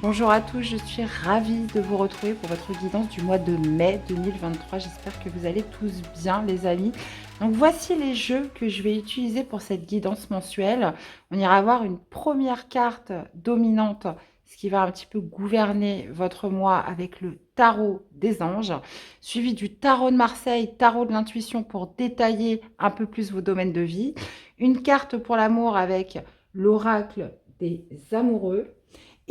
Bonjour à tous, je suis ravie de vous retrouver pour votre guidance du mois de mai 2023. J'espère que vous allez tous bien les amis. Donc voici les jeux que je vais utiliser pour cette guidance mensuelle. On ira voir une première carte dominante, ce qui va un petit peu gouverner votre mois avec le tarot des anges, suivi du tarot de Marseille, tarot de l'intuition pour détailler un peu plus vos domaines de vie. Une carte pour l'amour avec l'oracle des amoureux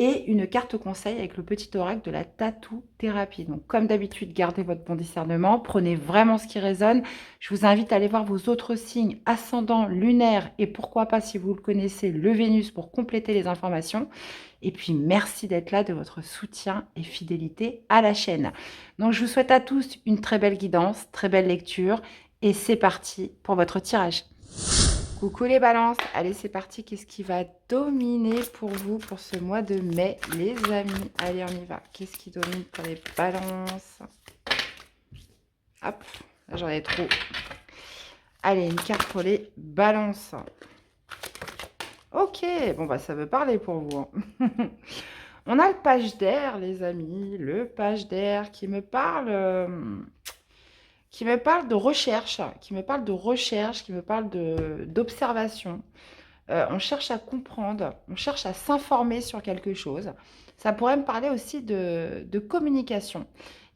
et une carte conseil avec le petit oracle de la tatou thérapie. Donc, comme d'habitude, gardez votre bon discernement, prenez vraiment ce qui résonne. Je vous invite à aller voir vos autres signes, ascendant, lunaire et pourquoi pas, si vous le connaissez, le Vénus pour compléter les informations. Et puis, merci d'être là, de votre soutien et fidélité à la chaîne. Donc, je vous souhaite à tous une très belle guidance, très belle lecture et c'est parti pour votre tirage. Coucou les balances, allez c'est parti, qu'est-ce qui va dominer pour vous pour ce mois de mai les amis? Allez on y va, qu'est-ce qui domine pour les balances? Hop, là j'en ai trop. Allez, une carte pour les balances. Ok, bon bah ça veut parler pour vous. On a le page d'air les amis, le page d'air qui me parle de recherche, qui me parle d'observation. On cherche à comprendre, on cherche à s'informer sur quelque chose. Ça pourrait me parler aussi de communication.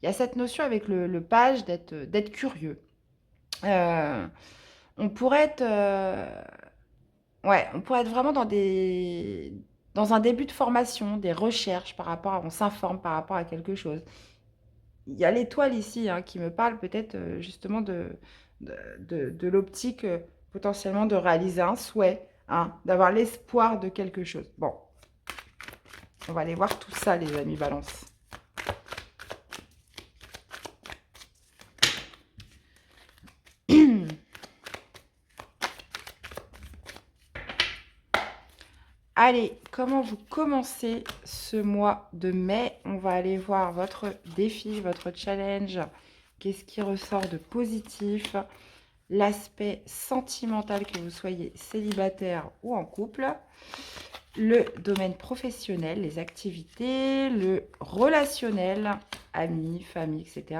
Il y a cette notion avec le page d'être curieux. Euh, on pourrait être, ouais, on pourrait être vraiment dans un début de formation, des recherches on s'informe par rapport à quelque chose. Il y a l'étoile ici hein, qui me parle peut-être justement de l'optique potentiellement de réaliser un souhait, hein, d'avoir l'espoir de quelque chose. Bon, on va aller voir tout ça les amis Balance. Allez, comment vous commencez ce mois de mai? On va aller voir votre défi, votre challenge. Qu'est-ce qui ressort de positif? L'aspect sentimental, que vous soyez célibataire ou en couple. Le domaine professionnel, les activités, le relationnel, amis, famille, etc.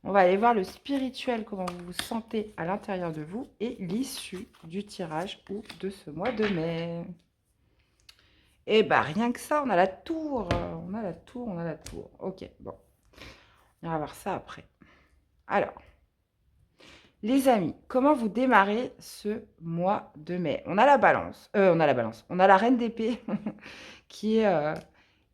On va aller voir le spirituel, comment vous vous sentez à l'intérieur de vous et l'issue du tirage ou de ce mois de mai. Et bah rien que ça, on a la tour, on a la tour, on a la tour. Ok, bon, on va voir ça après. Alors, les amis, comment vous démarrez ce mois de mai? On a la balance, on a la reine d'épée qui est,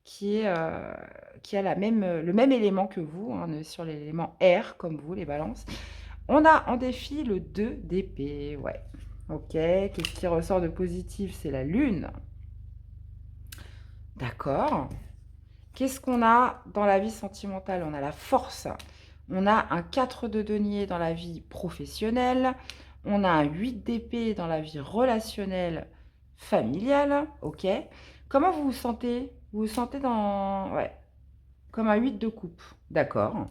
qui a le même élément que vous, hein, on est sur l'élément air comme vous, les balances. On a en défi le 2 d'épée, ouais. Ok, qu'est-ce qui ressort de positif? C'est la lune. D'accord. Qu'est-ce qu'on a dans la vie sentimentale? On a la force. On a un 4 de denier dans la vie professionnelle. On a un 8 d'épée dans la vie relationnelle familiale. Ok. Comment vous vous sentez? Vous vous sentez dans... Ouais, comme un 8 de coupe. D'accord.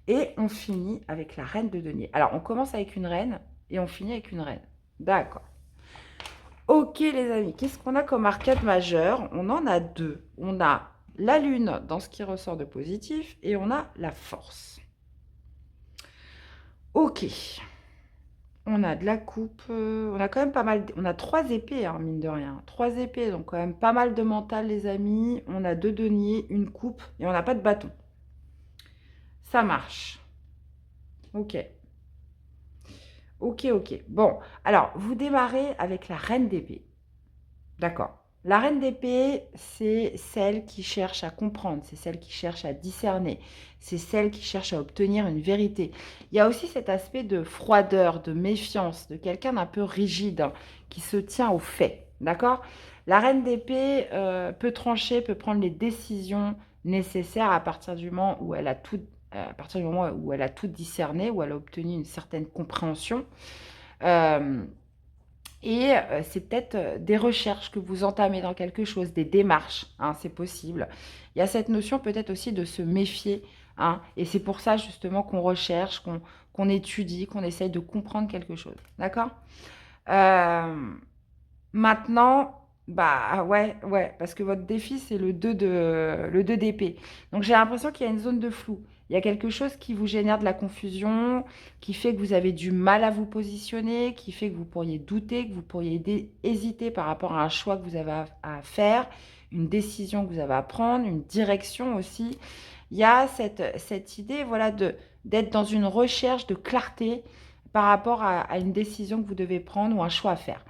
Et on finit avec la reine de denier. Alors, on commence avec une reine et on finit avec une reine. D'accord. Ok, les amis, qu'est-ce qu'on a comme arcade majeur? On en a deux. On a la lune dans ce qui ressort de positif et on a la force. Ok. On a de la coupe. On a quand même pas mal. On a trois épées, hein, mine de rien. Trois épées, donc quand même pas mal de mental, les amis. On a deux deniers, une coupe et on n'a pas de bâton. Ça marche. Ok. Ok, ok. Bon, alors, vous démarrez avec la reine d'épée. D'accord. La reine d'épée, c'est celle qui cherche à comprendre, c'est celle qui cherche à discerner, c'est celle qui cherche à obtenir une vérité. Il y a aussi cet aspect de froideur, de méfiance, de quelqu'un d'un peu rigide, hein, qui se tient aux faits. D'accord. La reine d'épée peut trancher, peut prendre les décisions nécessaires à partir du moment où elle a tout, à partir du moment où elle a tout discerné, où elle a obtenu une certaine compréhension. Euh, c'est peut-être des recherches que vous entamez dans quelque chose, des démarches, hein, c'est possible. Il y a cette notion peut-être aussi de se méfier, hein, et c'est pour ça justement qu'on recherche, qu'on étudie, qu'on essaye de comprendre quelque chose. D'accord. Maintenant, Bah ouais, ouais, parce que votre défi, c'est le 2 d'épée. Donc j'ai l'impression qu'il y a une zone de flou. Il y a quelque chose qui vous génère de la confusion, qui fait que vous avez du mal à vous positionner, qui fait que vous pourriez douter, que vous pourriez hésiter par rapport à un choix que vous avez à faire, une décision que vous avez à prendre, une direction aussi. Il y a cette idée, voilà, d'être dans une recherche de clarté par rapport à une décision que vous devez prendre ou un choix à faire.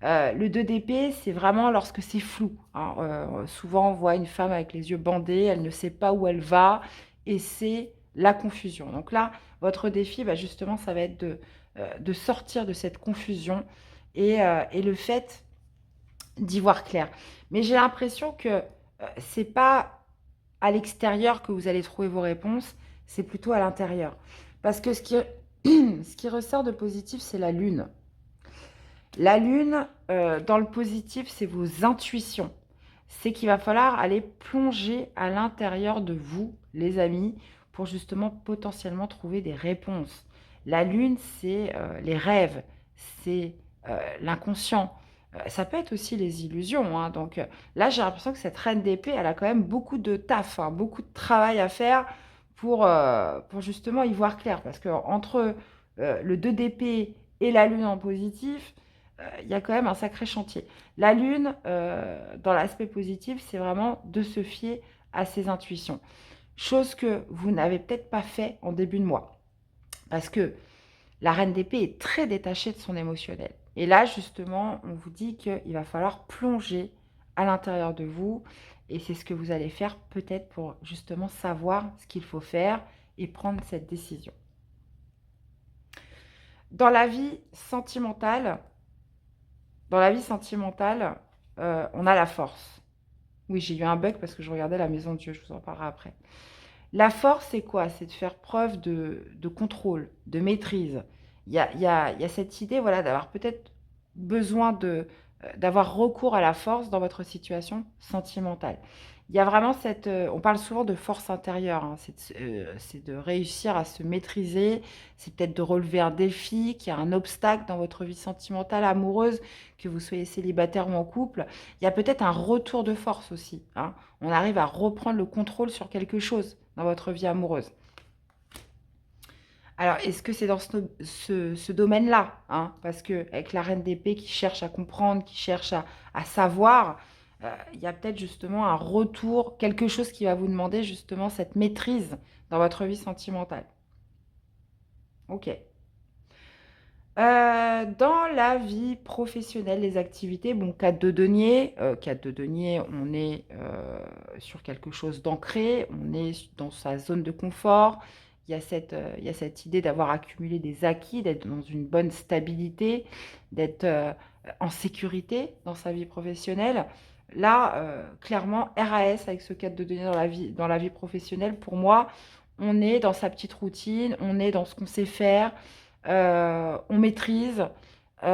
Le 2 d'épée, c'est vraiment lorsque c'est flou, hein. Souvent, on voit une femme avec les yeux bandés, elle ne sait pas où elle va, et c'est la confusion. Donc là, votre défi, bah, justement, ça va être de sortir de cette confusion et le fait d'y voir clair. Mais j'ai l'impression que c'est pas à l'extérieur que vous allez trouver vos réponses, c'est plutôt à l'intérieur. Parce que ce qui ressort de positif, c'est la lune. La lune, dans le positif, c'est vos intuitions. C'est qu'il va falloir aller plonger à l'intérieur de vous, les amis, pour justement potentiellement trouver des réponses. La lune, c'est les rêves, c'est l'inconscient. Ça peut être aussi les illusions, hein. Donc là, j'ai l'impression que cette reine d'épée, elle a quand même beaucoup de taf, hein, beaucoup de travail à faire pour justement y voir clair. Parce que entre le 2 d'épée et la lune en positif, il y a quand même un sacré chantier. La lune, dans l'aspect positif, c'est vraiment de se fier à ses intuitions. Chose que vous n'avez peut-être pas fait en début de mois. Parce que la reine d'épée est très détachée de son émotionnel. Et là, justement, on vous dit qu'il va falloir plonger à l'intérieur de vous. Et c'est ce que vous allez faire peut-être pour justement savoir ce qu'il faut faire et prendre cette décision. Dans la vie sentimentale, dans la vie sentimentale, on a la force. Oui, j'ai eu un bug parce que je regardais la maison de Dieu, je vous en parlerai après. La force, c'est quoi? C'est de faire preuve de contrôle, de maîtrise. Il y a cette idée, voilà, d'avoir peut-être besoin d'avoir recours à la force dans votre situation sentimentale. Il y a vraiment on parle souvent de force intérieure, hein, c'est de réussir à se maîtriser, c'est peut-être de relever un défi, qu'il y a un obstacle dans votre vie sentimentale, amoureuse, que vous soyez célibataire ou en couple. Il y a peut-être un retour de force aussi, hein. On arrive à reprendre le contrôle sur quelque chose dans votre vie amoureuse. Alors, est-ce que c'est dans ce domaine-là, hein? Parce que avec la reine d'épée qui cherche à comprendre, qui cherche à savoir, il y a peut-être justement un retour, quelque chose qui va vous demander justement cette maîtrise dans votre vie sentimentale. Ok. Dans la vie professionnelle, les activités, bon, 4 de denier, 4 de denier, on est sur quelque chose d'ancré, on est dans sa zone de confort. Il y a cette idée d'avoir accumulé des acquis, d'être dans une bonne stabilité, d'être en sécurité dans sa vie professionnelle. Là, clairement, RAS avec ce 4 de denier dans la vie professionnelle, pour moi, on est dans sa petite routine, on est dans ce qu'on sait faire, on maîtrise. Il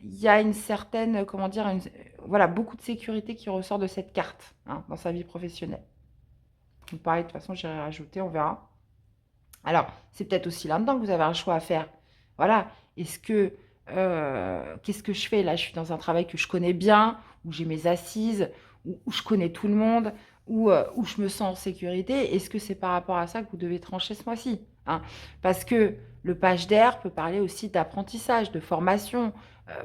y a une certaine, comment dire, voilà, beaucoup de sécurité qui ressort de cette carte, hein, dans sa vie professionnelle. Donc, pareil, de toute façon, j'irai rajouter, on verra. Alors, c'est peut-être aussi là-dedans que vous avez un choix à faire. Voilà. Qu'est-ce que je fais là? Je suis dans un travail que je connais bien, où j'ai mes assises, où je connais tout le monde, où je me sens en sécurité. Est-ce que c'est par rapport à ça que vous devez trancher ce mois-ci, hein? Parce que le page d'air peut parler aussi d'apprentissage, de formation.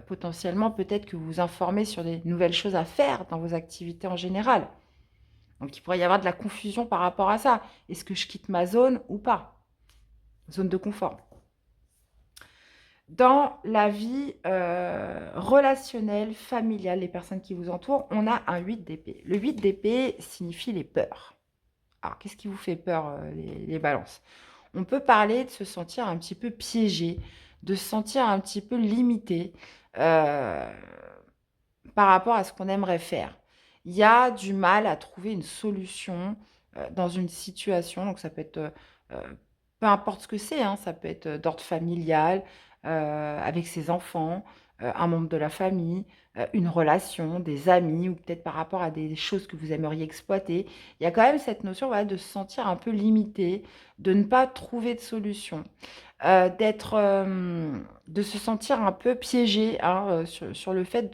Potentiellement, peut-être que vous vous informez sur des nouvelles choses à faire dans vos activités en général. Donc, il pourrait y avoir de la confusion par rapport à ça. Est-ce que je quitte ma zone ou pas? Zone de confort. Dans la vie relationnelle, familiale, les personnes qui vous entourent, on a un 8 d'épée. Le 8 d'épée signifie les peurs. Alors, qu'est-ce qui vous fait peur, les balances? On peut parler de se sentir un petit peu piégé, de se sentir un petit peu limité euh, par rapport à ce qu'on aimerait faire. Il y a du mal à trouver une solution dans une situation. Donc, ça peut être, euh, peu importe ce que c'est, hein, ça peut être d'ordre familial, avec ses enfants, un membre de la famille, une relation, des amis, ou peut-être par rapport à des choses que vous aimeriez exploiter. Il y a quand même cette notion, voilà, de se sentir un peu limité, de ne pas trouver de solution, de se sentir un peu piégé, hein, sur le fait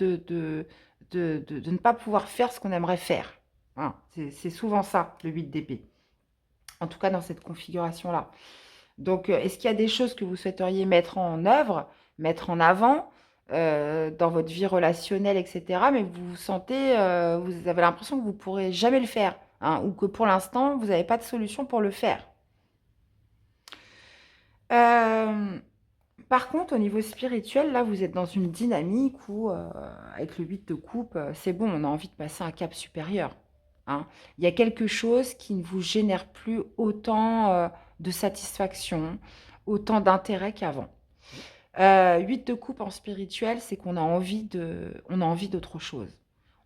de ne pas pouvoir faire ce qu'on aimerait faire. Hein, c'est souvent ça, le 8 d'épée. En tout cas, dans cette configuration-là. Donc, est-ce qu'il y a des choses que vous souhaiteriez mettre en œuvre, mettre en avant dans votre vie relationnelle, etc. Mais vous vous sentez, vous avez l'impression que vous ne pourrez jamais le faire, hein, ou que pour l'instant, vous n'avez pas de solution pour le faire. Par contre, au niveau spirituel, là, vous êtes dans une dynamique où, avec le 8 de coupe, c'est bon, on a envie de passer un cap supérieur. Hein. Il y a quelque chose qui ne vous génère plus autant de satisfaction, autant d'intérêt qu'avant. 8 de coupe en spirituel, c'est qu'on a on a envie d'autre chose.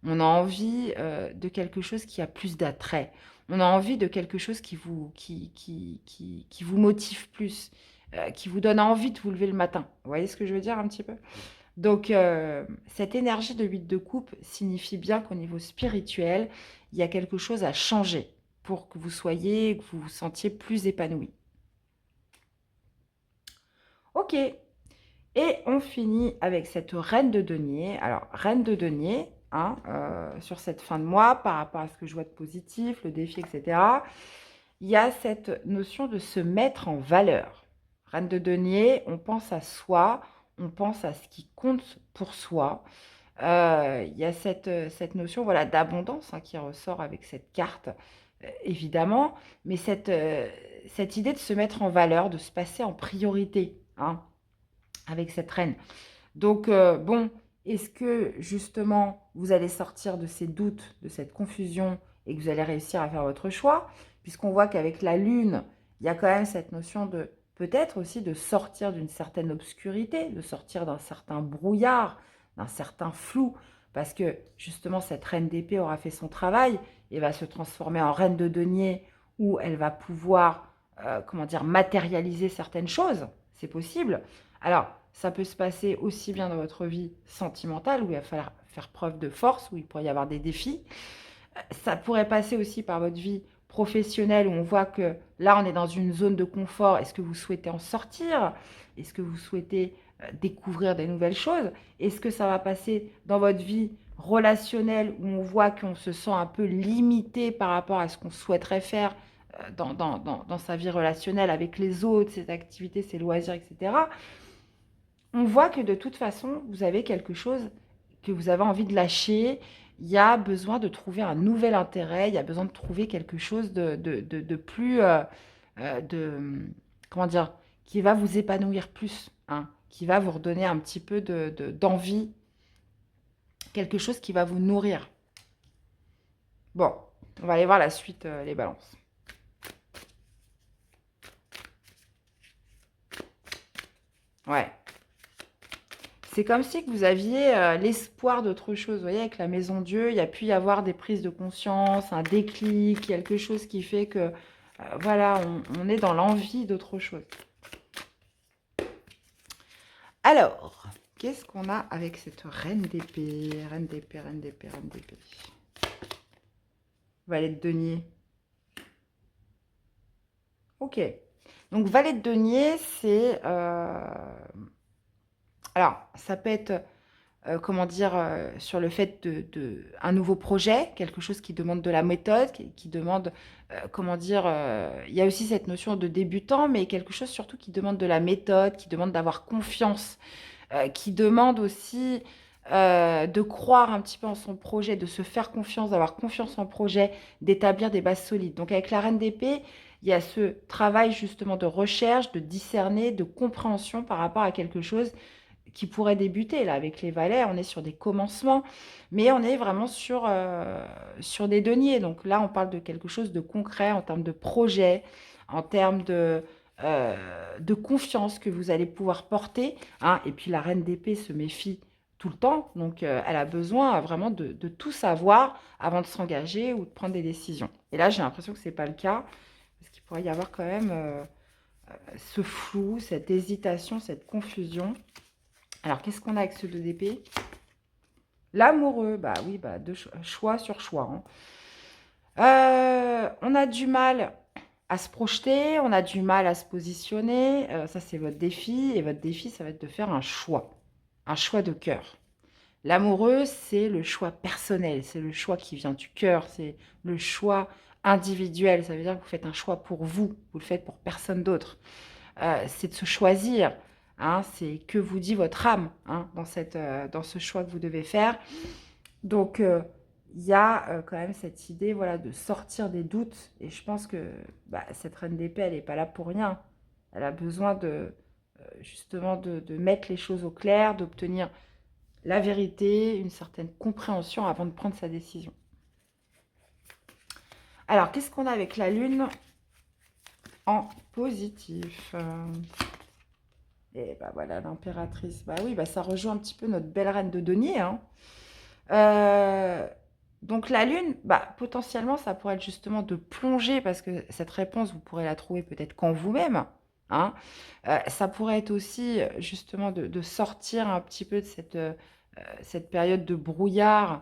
On a envie de quelque chose qui a plus d'attrait. On a envie de quelque chose qui vous motive plus, qui vous donne envie de vous lever le matin. Vous voyez ce que je veux dire un petit peu? Donc, cette énergie de 8 de coupe signifie bien qu'au niveau spirituel, il y a quelque chose à changer pour que que vous vous sentiez plus épanoui. Ok. Et on finit avec cette reine de denier. Alors, reine de denier, hein, sur cette fin de mois, par rapport à ce que je vois de positif, le défi, etc., il y a cette notion de se mettre en valeur. Reine de denier, on pense à soi, on pense à ce qui compte pour soi. Il y a cette notion, voilà, d'abondance, hein, qui ressort avec cette carte, évidemment, mais cette idée de se mettre en valeur, de se passer en priorité, hein, avec cette reine. Donc, bon, est-ce que justement, vous allez sortir de ces doutes, de cette confusion et que vous allez réussir à faire votre choix? Puisqu'on voit qu'avec la lune, il y a quand même cette notion de peut-être aussi de sortir d'une certaine obscurité, de sortir d'un certain brouillard, d'un certain flou, parce que justement, cette reine d'épée aura fait son travail et va se transformer en reine de denier où elle va pouvoir, comment dire, matérialiser certaines choses. C'est possible. Alors, ça peut se passer aussi bien dans votre vie sentimentale, où il va falloir faire preuve de force, où il pourrait y avoir des défis. Ça pourrait passer aussi par votre vie professionnelle, où on voit que là, on est dans une zone de confort. Est-ce que vous souhaitez en sortir? Est-ce que vous souhaitez découvrir des nouvelles choses? Est-ce que ça va passer dans votre vie relationnelle, où on voit qu'on se sent un peu limité par rapport à ce qu'on souhaiterait faire dans sa vie relationnelle avec les autres, ses activités, ses loisirs, etc. On voit que de toute façon, vous avez quelque chose que vous avez envie de lâcher. Il y a besoin de trouver un nouvel intérêt. Il y a besoin de trouver quelque chose de plus, comment dire, qui va vous épanouir plus, hein, qui va vous redonner un petit peu d'envie, quelque chose qui va vous nourrir. Bon, on va aller voir la suite, les balances. Ouais. C'est comme si que vous aviez l'espoir d'autre chose. Vous voyez, avec la maison Dieu, il y a pu y avoir des prises de conscience, un déclic, quelque chose qui fait que, voilà, on est dans l'envie d'autre chose. Alors, qu'est-ce qu'on a avec cette reine d'épée? Reine d'épée, reine d'épée, reine d'épée. Valet de denier. Ok. Donc, valet de denier, c'est... alors, ça peut être... comment dire, sur le fait un nouveau projet, quelque chose qui demande de la méthode, qui demande, comment dire, il y a aussi cette notion de débutant, mais quelque chose surtout qui demande de la méthode, qui demande d'avoir confiance, qui demande aussi de croire un petit peu en son projet, de se faire confiance, d'avoir confiance en projet, d'établir des bases solides. Donc avec la reine d'épée, il y a ce travail justement de recherche, de discerner, de compréhension par rapport à quelque chose qui pourrait débuter. Là, avec les valets, on est sur des commencements, mais on est vraiment sur des deniers. Donc là, on parle de quelque chose de concret en termes de projet, en termes de confiance que vous allez pouvoir porter. Hein. Et puis la reine d'épée se méfie tout le temps, donc elle a besoin vraiment de tout savoir avant de s'engager ou de prendre des décisions. Et là, j'ai l'impression que ce n'est pas le cas, parce qu'il pourrait y avoir quand même ce flou, cette hésitation, cette confusion. Alors, qu'est-ce qu'on a avec ce 2 d'épée? L'amoureux, bah oui, bah choix sur choix. Hein. On a du mal à se projeter, on a du mal à se positionner. Ça, c'est votre défi. Et votre défi, ça va être de faire un choix de cœur. L'amoureux, c'est le choix personnel, c'est le choix qui vient du cœur, c'est le choix individuel. Ça veut dire que vous faites un choix pour vous, vous le faites pour personne d'autre. C'est de se choisir, hein, c'est que vous dit votre âme, hein, dans ce choix que vous devez faire. Donc, il y a quand même cette idée, voilà, de sortir des doutes. Et je pense que bah, cette reine d'épée, elle n'est pas là pour rien. Elle a besoin justement de mettre les choses au clair, d'obtenir la vérité, une certaine compréhension avant de prendre sa décision. Alors, qu'est-ce qu'on a avec la lune en positif? Et bah voilà, l'impératrice. Bah oui, bah ça rejoint un petit peu notre belle reine de denier, hein. Euh, donc la lune, bah, potentiellement, ça pourrait être justement de plonger, parce que cette réponse, vous pourrez la trouver peut-être qu'en vous-même, hein. Ça pourrait être aussi justement de sortir un petit peu de cette période de brouillard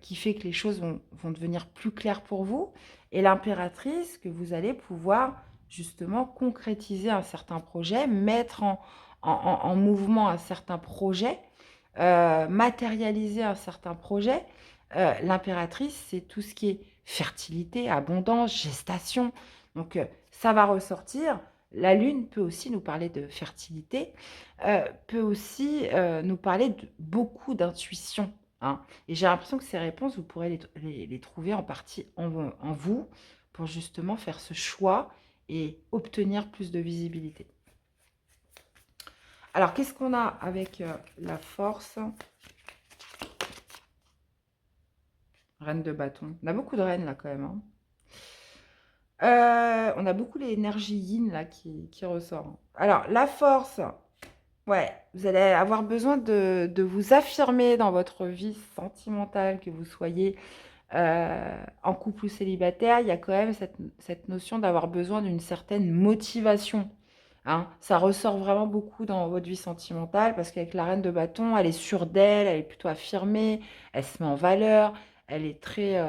qui fait que les choses vont devenir plus claires pour vous. Et l'impératrice, que vous allez pouvoir justement concrétiser un certain projet, mettre en mouvement un certain projet, matérialiser un certain projet. L'impératrice, c'est tout ce qui est fertilité, abondance, gestation. Donc, ça va ressortir. La lune peut aussi nous parler de fertilité, peut aussi nous parler de beaucoup d'intuition, hein. Et j'ai l'impression que ces réponses, vous pourrez les trouver en partie en vous pour justement faire ce choix et obtenir plus de visibilité. Alors, qu'est-ce qu'on a avec la force? Reine de bâton. On a beaucoup de reines là quand même, hein. On a beaucoup l'énergie yin là qui ressort. Alors, la force, ouais, vous allez avoir besoin de vous affirmer dans votre vie sentimentale, que vous soyez en couple ou célibataire. Il y a quand même cette notion d'avoir besoin d'une certaine motivation, hein. Ça ressort vraiment beaucoup dans votre vie sentimentale, parce qu'avec la reine de bâton, elle est sûre d'elle, elle est plutôt affirmée, elle se met en valeur, elle est très,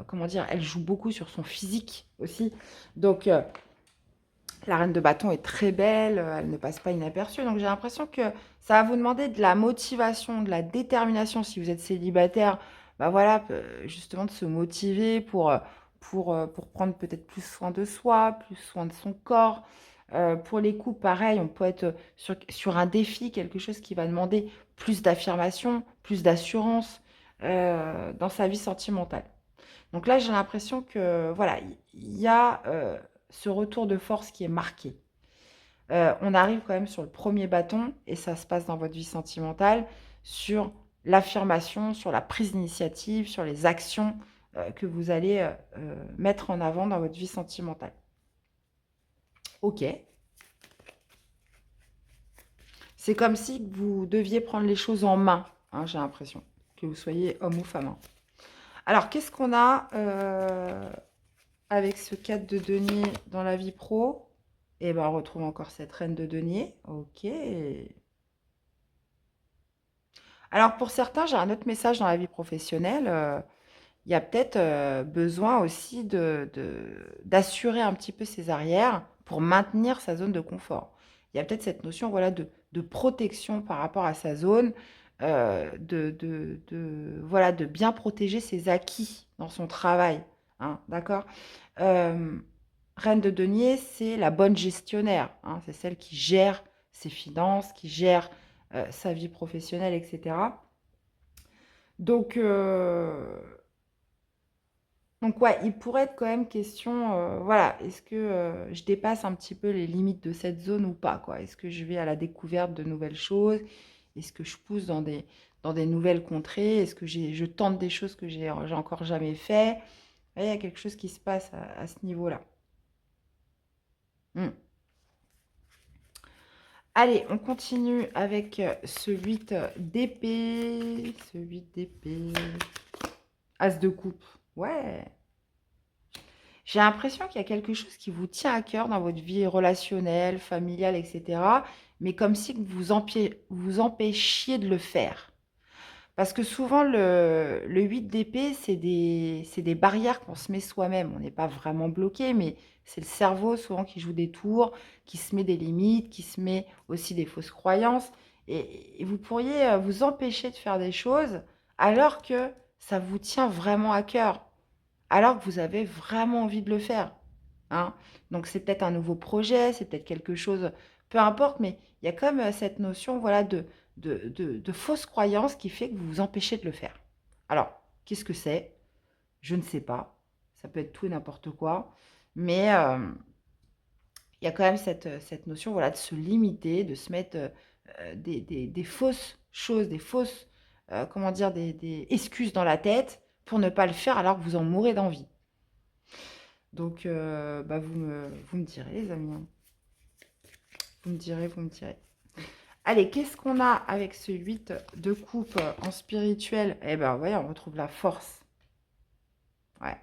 comment dire, elle joue beaucoup sur son physique aussi. Donc, la reine de bâton est très belle, elle ne passe pas inaperçue. Donc, j'ai l'impression que ça va vous demander de la motivation, de la détermination si vous êtes célibataire. Bah voilà, justement de se motiver pour prendre peut-être plus soin de soi, plus soin de son corps. Pour les couples, pareil, on peut être sur un défi, quelque chose qui va demander plus d'affirmation, plus d'assurance dans sa vie sentimentale. Donc là, j'ai l'impression que voilà, il y a ce retour de force qui est marqué. On arrive quand même sur le premier bâton, et ça se passe dans votre vie sentimentale, sur l'affirmation, sur la prise d'initiative, sur les actions que vous allez mettre en avant dans votre vie sentimentale. Ok. C'est comme si vous deviez prendre les choses en main, hein, j'ai l'impression, que vous soyez homme ou femme, hein. Alors, qu'est-ce qu'on a avec ce 4 de denier dans la vie pro? Et ben, on retrouve encore cette reine de denier. Ok. Alors, pour certains, j'ai un autre message dans la vie professionnelle. Il y a peut-être besoin aussi d'assurer un petit peu ses arrières pour maintenir sa zone de confort. Il y a peut-être cette notion, voilà, de protection par rapport à sa zone, voilà, de bien protéger ses acquis dans son travail, hein, d'accord? Euh, Reine de denier, c'est la bonne gestionnaire, hein, c'est celle qui gère ses finances, qui gère sa vie professionnelle, etc. Donc, ouais, il pourrait être quand même question, voilà, est-ce que je dépasse un petit peu les limites de cette zone ou pas, quoi? Est-ce que je vais à la découverte de nouvelles choses? Est-ce que je pousse dans des nouvelles contrées? Est-ce que je tente des choses que j'ai encore jamais fait? Là, il y a quelque chose qui se passe à ce niveau-là. Hmm. Allez, on continue avec ce 8 d'épée. Ce 8 d'épée. As de coupe. Ouais. J'ai l'impression qu'il y a quelque chose qui vous tient à cœur dans votre vie relationnelle, familiale, etc. Mais comme si vous empêchiez de le faire. Parce que souvent, le 8 d'épée, c'est des barrières qu'on se met soi-même. On n'est pas vraiment bloqué, mais c'est le cerveau souvent qui joue des tours, qui se met des limites, qui se met aussi des fausses croyances. Et vous pourriez vous empêcher de faire des choses alors que ça vous tient vraiment à cœur, alors que vous avez vraiment envie de le faire, hein. Donc c'est peut-être un nouveau projet, c'est peut-être quelque chose, peu importe, mais il y a comme cette notion, voilà, de fausse croyance qui fait que vous vous empêchez de le faire. Alors, qu'est-ce que c'est? Je ne sais pas. Ça peut être tout et n'importe quoi. Mais il y a quand même cette notion, voilà, de se limiter, de se mettre des fausses choses, des fausses, comment dire, des excuses dans la tête pour ne pas le faire alors que vous en mourrez d'envie. Donc, bah, vous me direz, les amis, hein. Vous me direz, vous me direz. Allez, qu'est-ce qu'on a avec ce 8 de coupe en spirituel? Eh ben, voyez, on retrouve la force. Ouais.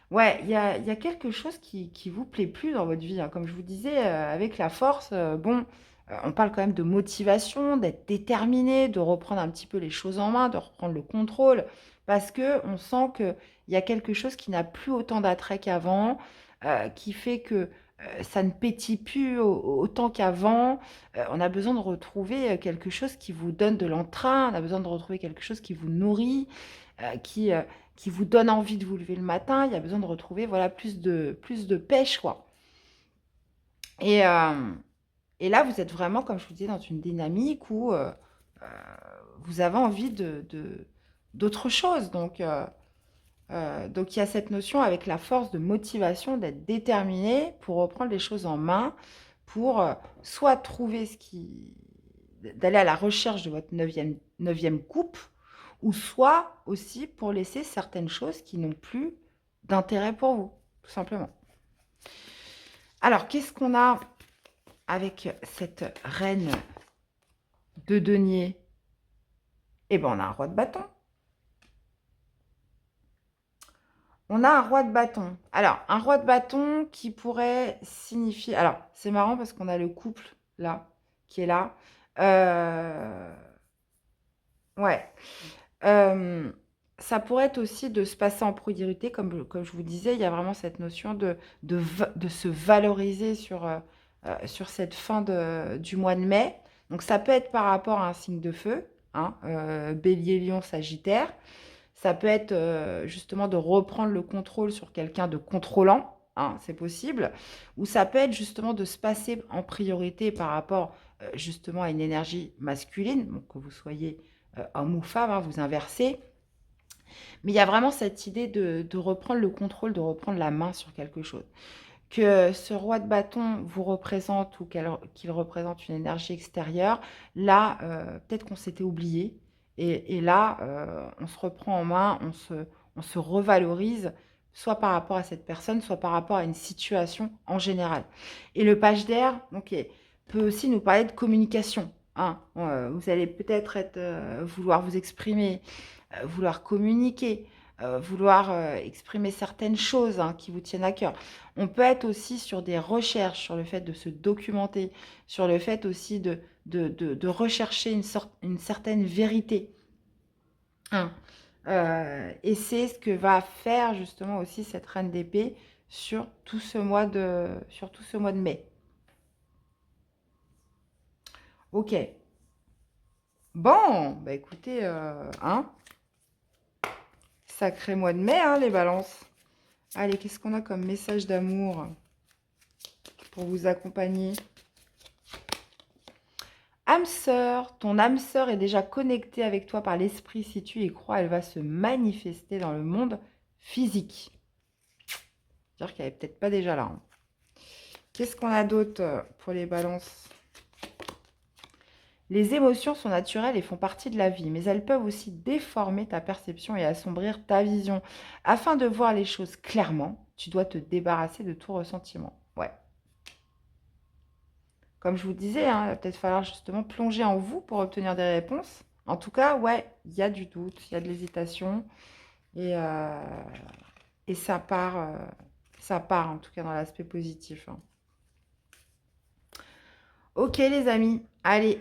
Ouais, il y a quelque chose qui vous plaît plus dans votre vie, hein. Comme je vous disais, avec la force, bon, on parle quand même de motivation, d'être déterminé, de reprendre un petit peu les choses en main, de reprendre le contrôle, parce que on sent qu'il y a quelque chose qui n'a plus autant d'attrait qu'avant, qui fait que ça ne pétille plus autant qu'avant. On a besoin de retrouver quelque chose qui vous donne de l'entrain, on a besoin de retrouver quelque chose qui vous nourrit, qui vous donne envie de vous lever le matin. Il y a besoin de retrouver, voilà, plus de pêche, quoi. Et, euh, et là, vous êtes vraiment, comme je vous disais, dans une dynamique où vous avez envie d'autre chose. Donc, il y a cette notion avec la force de motivation, d'être déterminé pour reprendre les choses en main, pour soit trouver d'aller à la recherche de votre neuvième coupe, ou soit aussi pour laisser certaines choses qui n'ont plus d'intérêt pour vous, tout simplement. Alors, qu'est-ce qu'on a avec cette reine de denier? Eh bien, on a un roi de bâton. On a un roi de bâton. Alors, un roi de bâton qui pourrait signifier... Alors, c'est marrant parce qu'on a le couple, là, qui est là. Euh, Ouais. Euh, Ça pourrait être aussi de se passer en priorité, comme je vous disais, il y a vraiment cette notion de se valoriser sur cette fin du mois de mai. Donc ça peut être par rapport à un signe de feu, hein, Bélier, Lion, Sagittaire. Ça peut être justement de reprendre le contrôle sur quelqu'un de contrôlant, hein, c'est possible. Ou ça peut être justement de se passer en priorité par rapport justement à une énergie masculine, donc que vous soyez homme ou femme, hein, vous inversez. Mais il y a vraiment cette idée de reprendre le contrôle, de reprendre la main sur quelque chose. Que ce roi de bâton vous représente ou qu'il représente une énergie extérieure, là, peut-être qu'on s'était oublié. Et là, on se reprend en main, on se revalorise, soit par rapport à cette personne, soit par rapport à une situation en général. Et le page d'air, donc, peut aussi nous parler de communication, hein. Vous allez peut-être vouloir vous exprimer, vouloir communiquer, vouloir exprimer certaines choses, hein, qui vous tiennent à cœur. On peut être aussi sur des recherches, sur le fait de se documenter, sur le fait aussi de rechercher une certaine vérité, hein. Et c'est ce que va faire justement aussi cette reine d'épée sur tout ce mois de mai. Ok. Bon, bah écoutez, hein, sacré mois de mai, hein, les balances. Allez, qu'est-ce qu'on a comme message d'amour pour vous accompagner? Âme sœur, ton âme sœur est déjà connectée avec toi par l'esprit. Si tu y crois, elle va se manifester dans le monde physique. C'est-à-dire qu'elle n'est peut-être pas déjà là, hein. Qu'est-ce qu'on a d'autre pour les balances? Les émotions sont naturelles et font partie de la vie, mais elles peuvent aussi déformer ta perception et assombrir ta vision. Afin de voir les choses clairement, tu dois te débarrasser de tout ressentiment. Ouais. Comme je vous disais, hein, il va peut-être falloir justement plonger en vous pour obtenir des réponses. En tout cas, ouais, il y a du doute, il y a de l'hésitation. Et ça part en tout cas dans l'aspect positif, hein. Ok les amis, allez,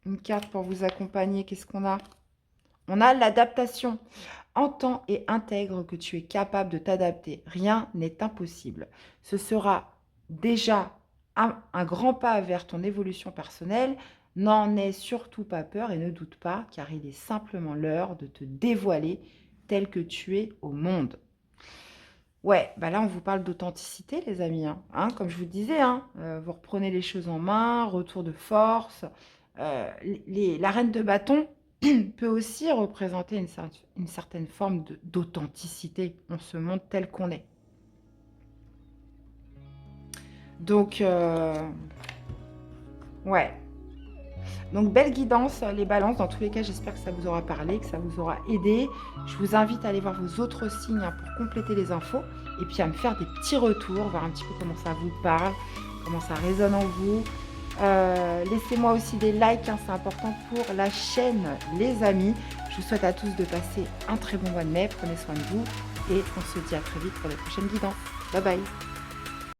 une carte pour vous accompagner. Qu'est-ce qu'on a? On a l'adaptation. Entends et intègre que tu es capable de t'adapter. Rien n'est impossible. Ce sera déjà un grand pas vers ton évolution personnelle. N'en aie surtout pas peur et ne doute pas, car il est simplement l'heure de te dévoiler tel que tu es au monde. Ouais, bah là, on vous parle d'authenticité, les amis, hein. Comme je vous disais, vous reprenez les choses en main, retour de force. La reine de bâton peut aussi représenter une certaine forme d'authenticité. On se montre tel qu'on est. Donc, ouais. Donc, belle guidance, les balances. Dans tous les cas, j'espère que ça vous aura parlé, que ça vous aura aidé. Je vous invite à aller voir vos autres signes pour compléter les infos et puis à me faire des petits retours, voir un petit peu comment ça vous parle, comment ça résonne en vous. Laissez-moi aussi des likes, c'est important pour la chaîne, les amis. Je vous souhaite à tous de passer un très bon mois de mai. Prenez soin de vous et on se dit à très vite pour les prochaines guidances. Bye bye.